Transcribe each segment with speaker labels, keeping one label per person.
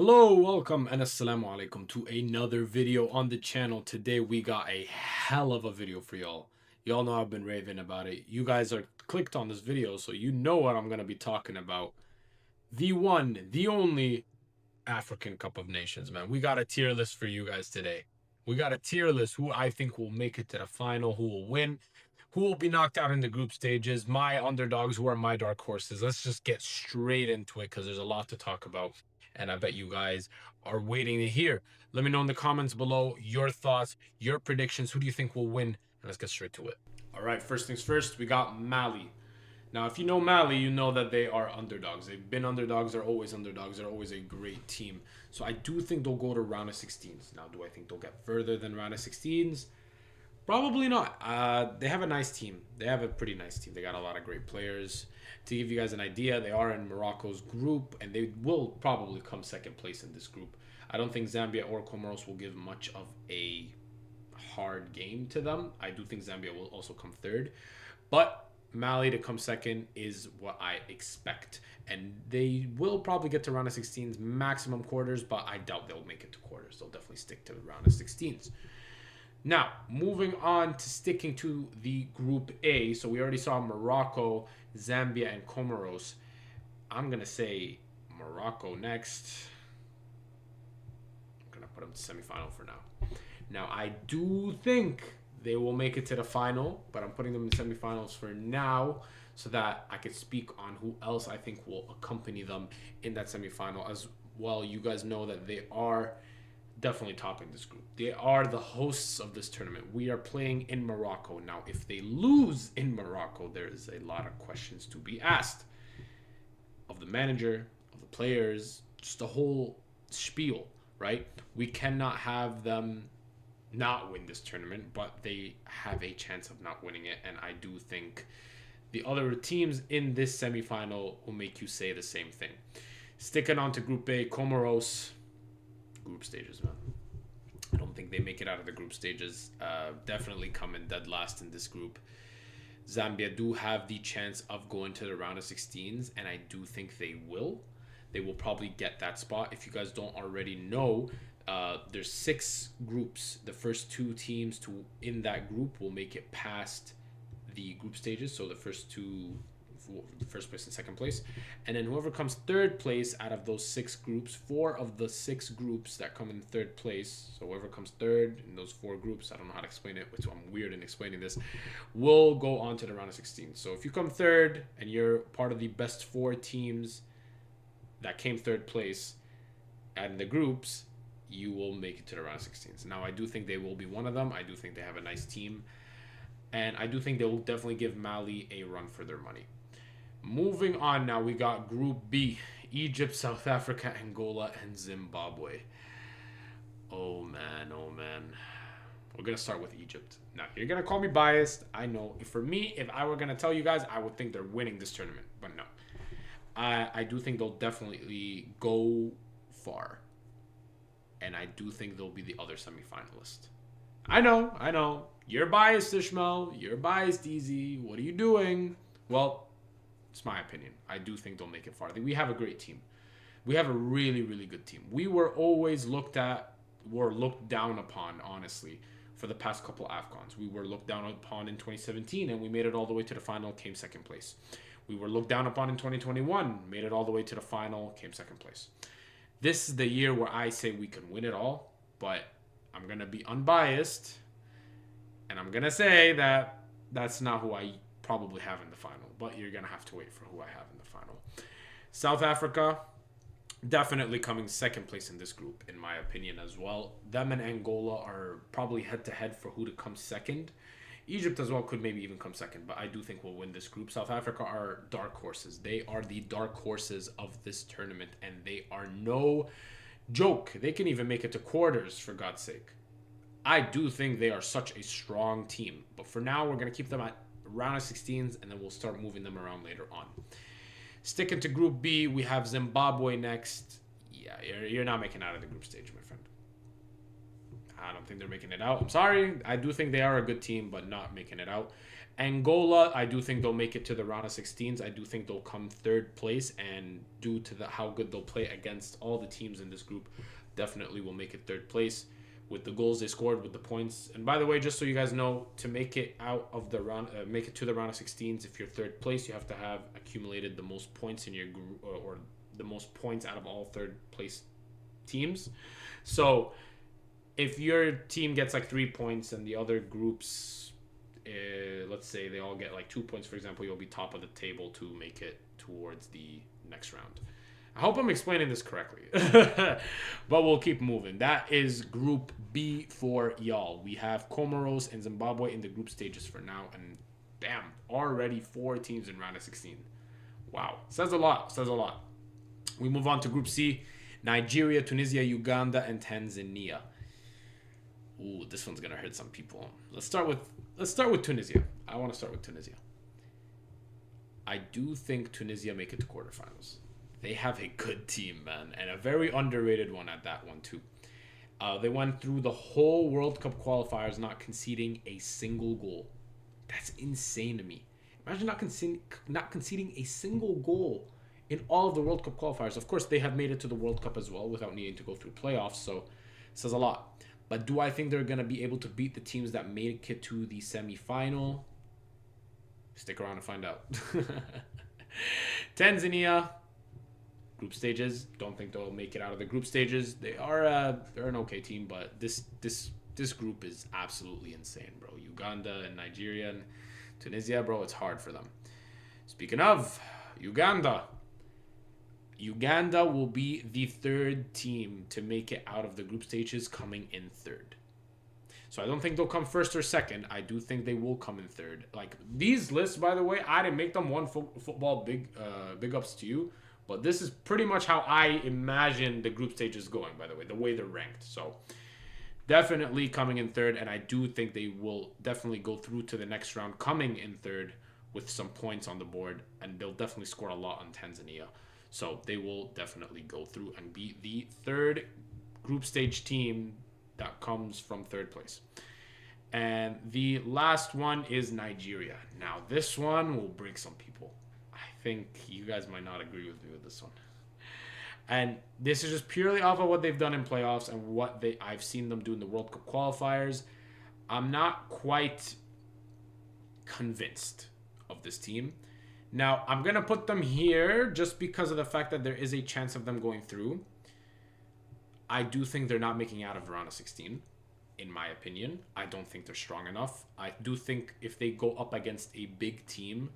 Speaker 1: Hello, welcome, and assalamu alaikum to another video on the channel. Today we got a hell of a video for y'all. Y'all know I've been raving about it. You guys are clicked on this video, so you know what I'm gonna be talking about. The one, the only African Cup of Nations, man. We got a tier list for you guys today. We got a tier list who I think will make it to the final, who will win, who will be knocked out in the group stages, my underdogs, who are my dark horses. Let's just get straight into it because there's a lot to talk about. And I bet you guys are waiting to hear. Let me know in the comments below your thoughts, your predictions. Who do you think will win? And let's get straight to it. All right, first things first, we got Mali. Now, if you know Mali, you know that they are underdogs. They've been underdogs. They're always underdogs. They're always a great team. So I do think they'll go to round of 16s. Now, do I think they'll get further than round of 16s? Probably not. They have a nice team. They have a pretty nice team. They got a lot of great players. To give you guys an idea, they are in Morocco's group, and they will probably come second place in this group. I don't think Zambia or Comoros will give much of a hard game to them. I do think Zambia will also come third. But Mali to come second is what I expect. And they will probably get to round of 16s, maximum quarters, but I doubt they'll make it to quarters. They'll definitely stick to the round of 16s. Now, moving on to sticking to the Group A. So we already saw Morocco, Zambia, and Comoros. I'm going to say Morocco next. I'm going to put them to semifinal for now. Now, I do think they will make it to the final, but I'm putting them in semifinals for now so that I could speak on who else I think will accompany them in that semifinal. As well, you guys know that they are definitely topping this group. They are the hosts of this tournament. We are playing in Morocco. Now, if they lose in Morocco, there is a lot of questions to be asked of the manager, of the players, just the whole spiel, right? We cannot have them not win this tournament, but they have a chance of not winning it. And I do think the other teams in this semifinal will make you say the same thing. Sticking on to Group A, Comoros, group stages, man. I don't think they make it out of the group stages. Definitely come in dead last in this group. Zambia do have the chance of going to the round of 16s, and I do think they will. They will probably get that spot. If you guys don't already know, there's 6 groups. The first 2 teams to in that group will make it past the group stages. So the first place and second place, and then whoever comes third place out of those 6 groups, 4 of the 6 groups that come in third place, so whoever comes third in those 4 groups, I don't know how to explain it, which I'm weird in explaining this, will go on to the round of 16. So if you come third and you're part of the best 4 teams that came third place and the groups, you will make it to the round of 16s. Now, I do think they will be one of them. I do think they have a nice team, and I do think they will definitely give Mali a run for their money. Moving on now, we got Group B. Egypt, South Africa, Angola, and Zimbabwe. Oh, man. Oh, man. We're going to start with Egypt. Now, you're going to call me biased. I know. For me, if I were going to tell you guys, I would think they're winning this tournament. But no. I do think they'll definitely go far. And I do think they'll be the other semifinalist. I know. You're biased, Ishmael. You're biased, Easy. What are you doing? Well, it's my opinion. I do think they'll make it far. We have a great team. We have a really, really good team. We were always looked down upon, honestly, for the past couple Afcons. We were looked down upon in 2017, and we made it all the way to the final, came second place. We were looked down upon in 2021, made it all the way to the final, came second place. This is the year where I say we can win it all, but I'm going to be unbiased, and I'm going to say that that's not who I probably have in the final, but you're going to have to wait for who I have in the final. South Africa, definitely coming second place in this group, in my opinion, as well. Them and Angola are probably head-to-head for who to come second. Egypt as well could maybe even come second, but I do think we'll win this group. South Africa are dark horses. They are the dark horses of this tournament, and they are no joke. They can even make it to quarters, for God's sake. I do think they are such a strong team, but for now, we're going to keep them at round of 16s, and then we'll start moving them around later on. Sticking to Group B, we have Zimbabwe next. Yeah, you're not making out of the group stage, my friend. I don't think they're making it out. I'm sorry. I do think they are a good team, but not making it out. Angola, I do think they'll make it to the round of 16s. I do think they'll come third place, and due to how good they'll play against all the teams in this group, definitely will make it third place with the goals they scored, with the points. And by the way, just so you guys know, to make it out of the round, make it to the round of 16s, if you're third place, you have to have accumulated the most points in your group, or the most points out of all third place teams. So if your team gets like 3 points and the other groups, let's say they all get like 2 points, for example, you'll be top of the table to make it towards the next round. I hope I'm explaining this correctly. But we'll keep moving. That is Group B for y'all. We have Comoros and Zimbabwe in the group stages for now. And damn, already 4 teams in round of 16. Wow. Says a lot. Says a lot. We move on to Group C. Nigeria, Tunisia, Uganda, and Tanzania. Ooh, this one's gonna hurt some people. Let's start with Tunisia. I want to start with Tunisia. I do think Tunisia make it to quarterfinals. They have a good team, man, and a very underrated one at that one too. They went through the whole World Cup qualifiers not conceding a single goal. That's insane to me. Imagine not conceding a single goal in all of the World Cup qualifiers. Of course, they have made it to the World Cup as well without needing to go through playoffs, so it says a lot. But do I think they're going to be able to beat the teams that make it to the semifinal? Stick around to find out. Tanzania, group stages. Don't think they'll make it out of the group stages. They're an okay team, but this group is absolutely insane, bro. Uganda and Nigeria and Tunisia, bro, it's hard for them. Speaking of Uganda will be the third team to make it out of the group stages, coming in third. So I don't think they'll come first or second. I do think they will come in third. Like, these lists, by the way, I didn't make them. One football, big ups to you. But this is pretty much how I imagine the group stages going, by the way, the way they're ranked. So definitely coming in third, and I do think they will definitely go through to the next round coming in third with some points on the board, and they'll definitely score a lot on Tanzania. So they will definitely go through and be the third group stage team that comes from third place. And the last one is Nigeria. Now, this one will break some people. I think you guys might not agree with me with this one. And this is just purely off of what they've done in playoffs and what I've seen them do in the World Cup qualifiers. I'm not quite convinced of this team. Now, I'm going to put them here just because of the fact that there is a chance of them going through. I do think they're not making out of round of 16, in my opinion. I don't think they're strong enough. I do think if they go up against a big team,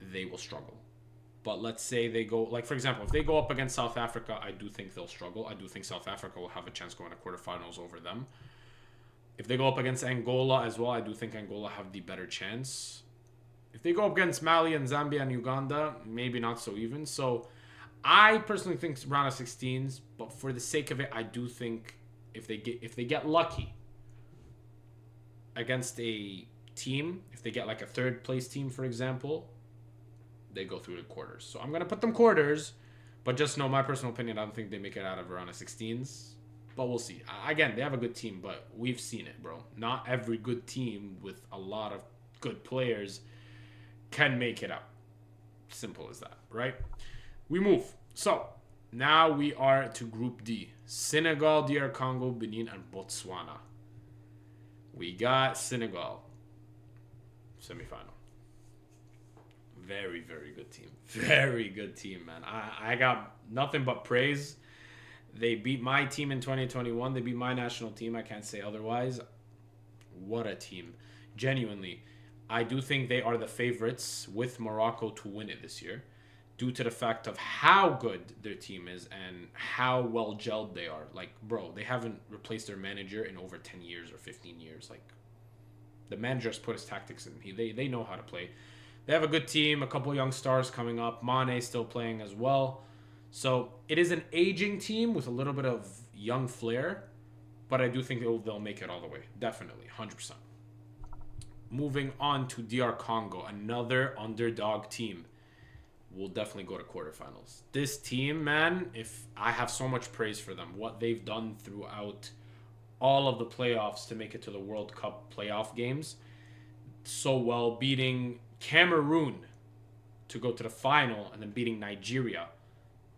Speaker 1: they will struggle. But let's say they go, like, for example, if they go up against South Africa, I do think they'll struggle. I do think South Africa will have a chance going to quarterfinals over them. If they go up against Angola as well, I do think Angola have the better chance. If they go up against Mali and Zambia and Uganda, maybe not so even. So I personally think round of 16s, but for the sake of it, I do think if they get lucky against a team, if they get like a third place team, for example, they go through the quarters. So I'm going to put them quarters, but just know my personal opinion, I don't think they make it out of round of 16s. But we'll see. Again, they have a good team, but we've seen it, bro. Not every good team with a lot of good players can make it out. Simple as that, right? We move. So now we are to Group D. Senegal, DR Congo, Benin, and Botswana. We got Senegal. Semifinal. Very, very good team. Very good team, man. I got nothing but praise. They beat my team in 2021. They beat my national team. I can't say otherwise. What a team. Genuinely. I do think they are the favorites with Morocco to win it this year due to the fact of how good their team is and how well gelled they are. Like, bro, they haven't replaced their manager in over 10 years or 15 years. Like, the manager has put his tactics in. They know how to play. They have a good team, a couple young stars coming up. Mane still playing as well. So it is an aging team with a little bit of young flair, but I do think they'll make it all the way. Definitely, 100%. Moving on to DR Congo, another underdog team. Will definitely go to quarterfinals. This team, man, if I have so much praise for them, what they've done throughout all of the playoffs to make it to the World Cup playoff games so well, beating Cameroon to go to the final and then beating Nigeria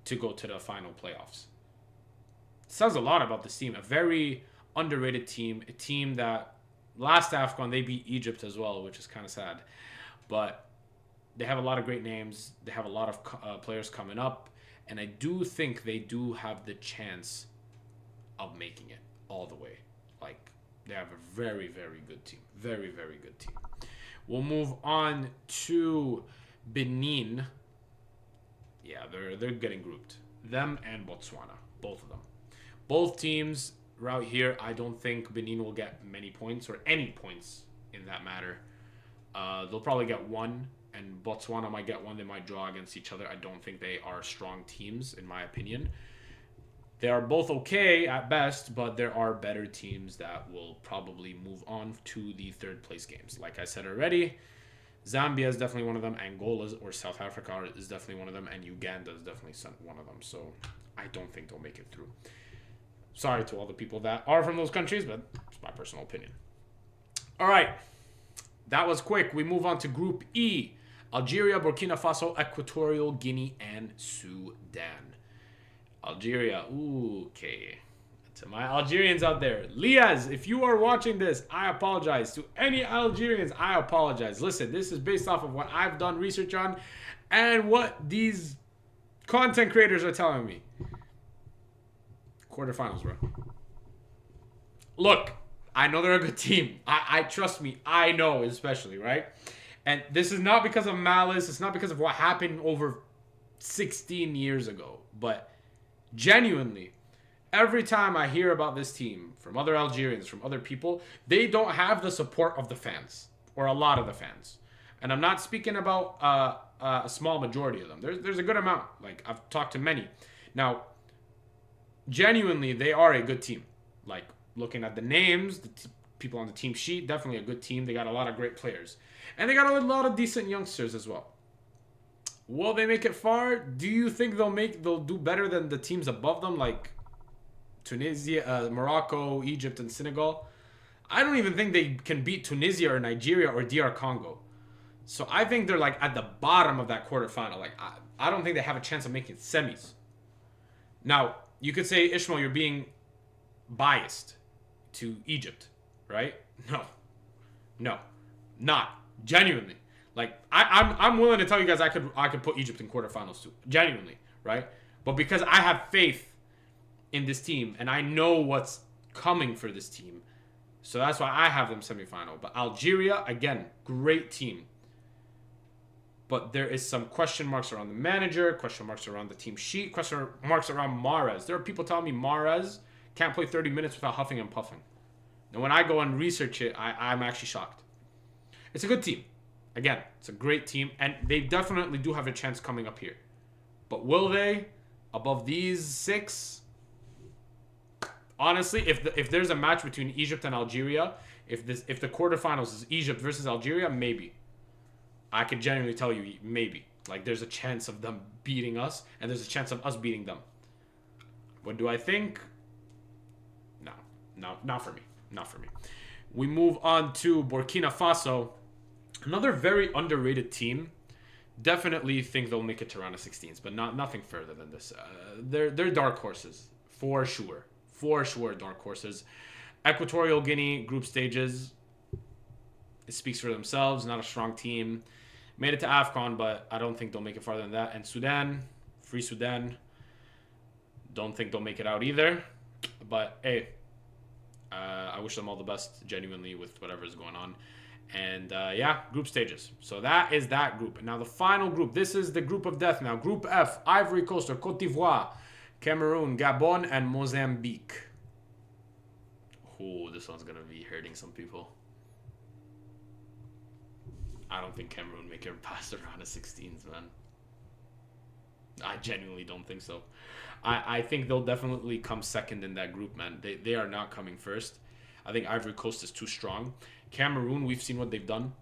Speaker 1: to go to the final playoffs. It says a lot about this team. A very underrated team. A team that last Afcon they beat Egypt as well, which is kind of sad. But they have a lot of great names. They have a lot of players coming up. And I do think they do have the chance of making it all the way. Like, they have a very, very good team. Very, very good team. We'll move on to Benin. Yeah, they're getting grouped. Them and Botswana. Both of them. Both teams right here, I don't think Benin will get many points or any points in that matter. They'll probably get one, and Botswana might get one. They might draw against each other. I don't think they are strong teams, in my opinion. They are both okay at best, but there are better teams that will probably move on to the third place games. Like I said already, Zambia is definitely one of them. Angola or South Africa is definitely one of them. And Uganda is definitely one of them. So I don't think they'll make it through. Sorry to all the people that are from those countries, but it's my personal opinion. All right. That was quick. We move on to Group E. Algeria, Burkina Faso, Equatorial Guinea, and Sudan. Algeria. Ooh, okay. To my Algerians out there. Liaz, if you are watching this, I apologize. To any Algerians, I apologize. Listen, this is based off of what I've done research on and what these content creators are telling me. Quarterfinals, bro. Look, I know they're a good team. I trust me. I know, especially, right? And this is not because of malice. It's not because of what happened over 16 years ago. But genuinely, every time I hear about this team from other Algerians, from other people, they don't have the support of the fans, or a lot of the fans. And I'm not speaking about a small majority of them. There's a good amount. Like, I've talked to many. Now, genuinely, they are a good team. Like, looking at the names, people on the team sheet, definitely a good team. They got a lot of great players. And they got a lot of decent youngsters as well. Will they make it far? Do you think they'll do better than the teams above them, like Tunisia, Morocco, Egypt, and Senegal? I don't even think they can beat Tunisia or Nigeria or DR Congo. So I think they're like at the bottom of that quarterfinal. Like, I don't think they have a chance of making semis. Now, you could say, Ishmael, you're being biased to Egypt, right? No, not genuinely. Like, I'm willing to tell you guys I could put Egypt in quarterfinals too, genuinely, right? But because I have faith in this team and I know what's coming for this team, so that's why I have them semifinal. But Algeria, again, great team. But there is some question marks around the manager, question marks around the team sheet, question marks around Mahrez. There are people telling me Mahrez can't play 30 minutes without huffing and puffing. And when I go and research it, I'm actually shocked. It's a good team. Again, it's a great team. And they definitely do have a chance coming up here. But will they? Above these 6? Honestly, if there's a match between Egypt and Algeria, if the quarterfinals is Egypt versus Algeria, maybe. I can genuinely tell you, maybe. Like, there's a chance of them beating us, and there's a chance of us beating them. What do I think? No, not for me. Not for me. We move on to Burkina Faso. Another very underrated team. Definitely think they'll make it to round of 16s, but nothing further than this. They're dark horses, for sure. For sure, dark horses. Equatorial Guinea group stages. It speaks for themselves. Not a strong team. Made it to Afcon, but I don't think they'll make it farther than that. And Sudan, Free Sudan. Don't think they'll make it out either. But hey, I wish them all the best, genuinely, with whatever is going on. And yeah, group stages. So that is that group. Now the final group. This is the group of death now. Group F, Ivory Coast or Côte d'Ivoire, Cameroon, Gabon, and Mozambique. Oh, this one's going to be hurting some people. I don't think Cameroon make it past the round of 16s, man. I genuinely don't think so. I think they'll definitely come second in that group, man. They are not coming first. I think Ivory Coast is too strong. Cameroon, we've seen what they've done.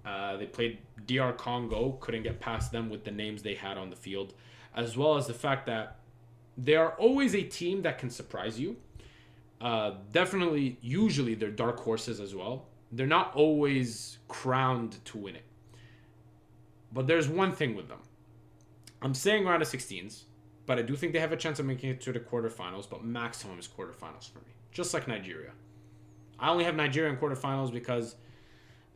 Speaker 1: They played DR Congo, couldn't get past them with the names they had on the field, as well as the fact that they are always a team that can surprise you. Definitely, usually they're dark horses as well. They're not always crowned to win it. But there's one thing with them. I'm saying round of 16s, but I do think they have a chance of making it to the quarterfinals, but maximum is quarterfinals for me. Just like Nigeria. I only have Nigeria in quarterfinals because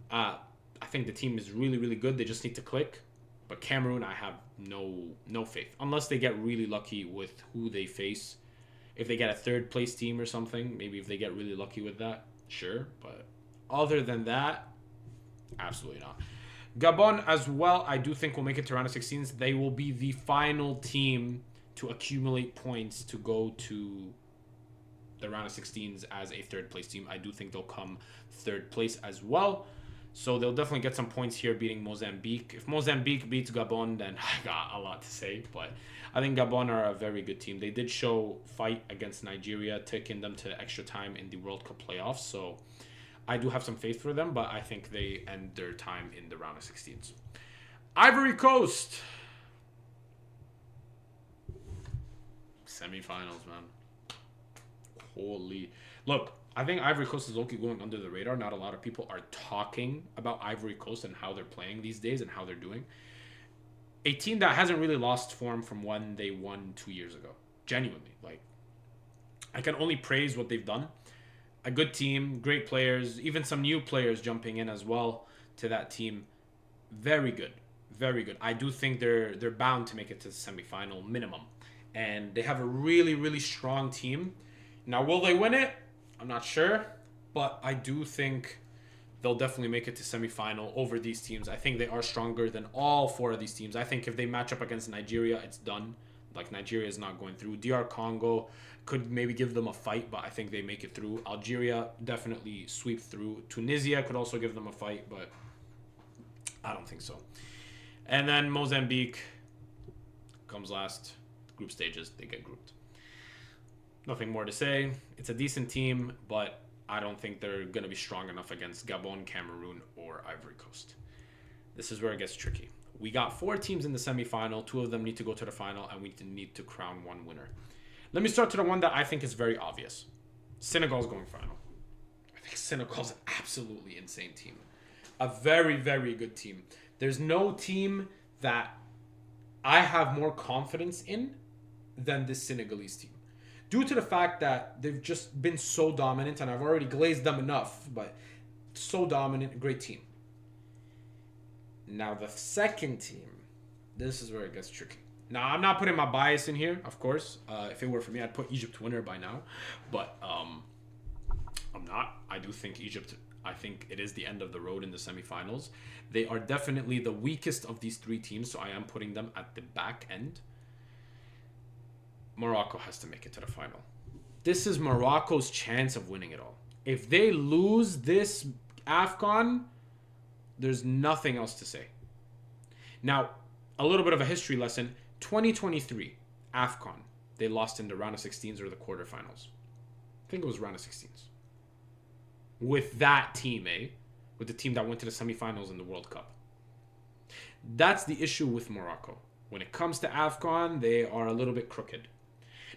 Speaker 1: I think the team is really, really good. They just need to click. But Cameroon, I have no faith. Unless they get really lucky with who they face. If they get a third place team or something, maybe if they get really lucky with that, sure. But other than that, absolutely not. Gabon as well, I do think will make it to round of 16s. They will be the final team to accumulate points to go to the round of 16s as a third place team. I do think they'll come third place as well. So they'll definitely get some points here beating Mozambique. If Mozambique beats Gabon, then I got a lot to say. But I think Gabon are a very good team. They did show fight against Nigeria, taking them to extra time in the World Cup playoffs. So I do have some faith for them, but I think they end their time in the round of 16s. Ivory Coast. Semifinals, man. Holy. Look, I think Ivory Coast is low-key going under the radar. Not a lot of people are talking about Ivory Coast and how they're playing these days and how they're doing. A team that hasn't really lost form from when they won 2 years ago. Genuinely. Like, I can only praise what they've done. A good team, great players, even some new players jumping in as well to that team. Very good. Very good. I do think they're bound to make it to the semifinal minimum. And they have a really, really strong team. Now, will they win it? I'm not sure, but I do think they'll definitely make it to semifinal over these teams. I think they are stronger than all four of these teams. I think if they match up against Nigeria, it's done. Like, Nigeria is not going through. DR Congo could maybe give them a fight, but I think they make it through. Algeria definitely sweep through. Tunisia could also give them a fight, but I don't think so. And then Mozambique comes last. Group stages, they get grouped. Nothing more to say. It's a decent team, but I don't think they're going to be strong enough against Gabon, Cameroon, or Ivory Coast. This is where it gets tricky. We got 4 teams in the semifinal. 2 of them need to go to the final, and we need to crown one winner. Let me start to the one that I think is very obvious. Senegal's going final. I think Senegal's an absolutely insane team. A very, very good team. There's no team that I have more confidence in than this Senegalese team. Due to the fact that they've just been so dominant, and I've already glazed them enough, but so dominant, great team. Now, the second team, this is where it gets tricky. Now, I'm not putting my bias in here, of course. If it were for me, I'd put Egypt winner by now. But I'm not. I do think Egypt, I think it is the end of the road in the semifinals. They are definitely the weakest of these 3 teams, so I am putting them at the back end. Morocco has to make it to the final. This is Morocco's chance of winning it all. If they lose this Afcon, there's nothing else to say. Now, a little bit of a history lesson. 2023 Afcon, they lost in the round of 16s or the quarterfinals. I think it was round of 16s. With that team, with the team that went to the semifinals in the World Cup. That's the issue with Morocco. When it comes to Afcon, they are a little bit crooked.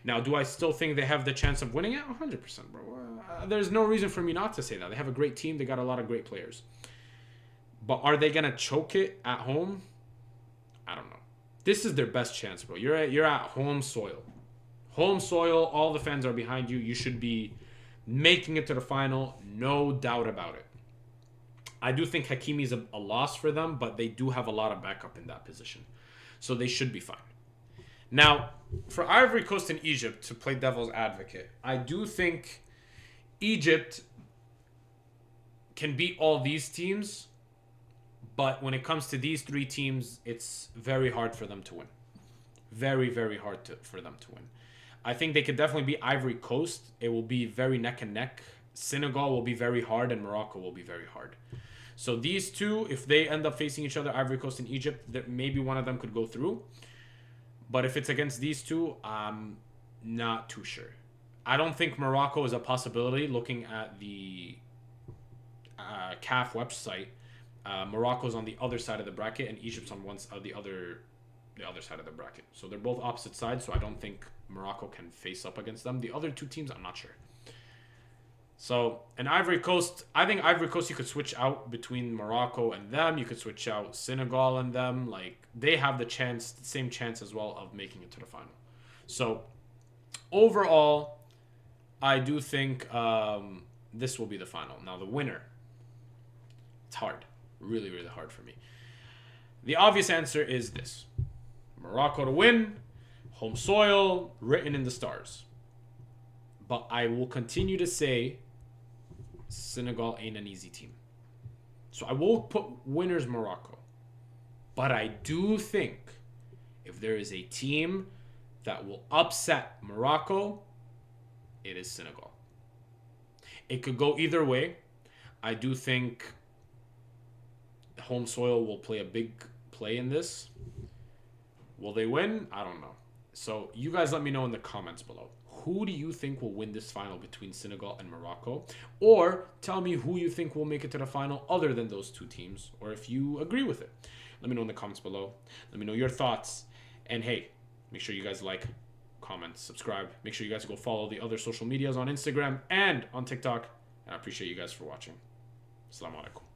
Speaker 1: Now, do I still think they have the chance of winning it? 100%, bro. There's no reason for me not to say that. They have a great team. They got a lot of great players. But are they going to choke it at home? I don't know. This is their best chance, bro. You're at home soil. Home soil, all the fans are behind you. You should be making it to the final. No doubt about it. I do think Hakimi's a loss for them, but they do have a lot of backup in that position. So they should be fine. Now, for Ivory Coast and Egypt, to play devil's advocate, I do think Egypt can beat all these teams, but when it comes to these 3 teams, it's very hard for them to win. Very, very hard for them to win. I think they could definitely beat Ivory Coast. It will be very neck and neck. Senegal will be very hard, and Morocco will be very hard. So these 2, if they end up facing each other, Ivory Coast and Egypt, that maybe one of them could go through. But if it's against these 2, I'm not too sure. I don't think Morocco is a possibility. Looking at the CAF website, Morocco's on the other side of the bracket, and Egypt's on the other side of the bracket. So they're both opposite sides. So I don't think Morocco can face up against them. The other 2 teams, I'm not sure. So, and Ivory Coast, I think Ivory Coast you could switch out between Morocco and them. You could switch out Senegal and them. Like, they have the same chance as well of making it to the final. So, overall, I do think this will be the final. Now, the winner, it's hard. Really, really hard for me. The obvious answer is this: Morocco to win, home soil, written in the stars. But I will continue to say Senegal ain't an easy team. So I will put winners Morocco. But I do think if there is a team that will upset Morocco, it is Senegal. It could go either way. I do think home soil will play a big play in this. Will they win? I don't know. So you guys let me know in the comments below. Who do you think will win this final between Senegal and Morocco? Or tell me who you think will make it to the final other than those two teams, or if you agree with it. Let me know in the comments below. Let me know your thoughts. And hey, make sure you guys like, comment, subscribe. Make sure you guys go follow the other social medias on Instagram and on TikTok. And I appreciate you guys for watching. Assalamu alaikum.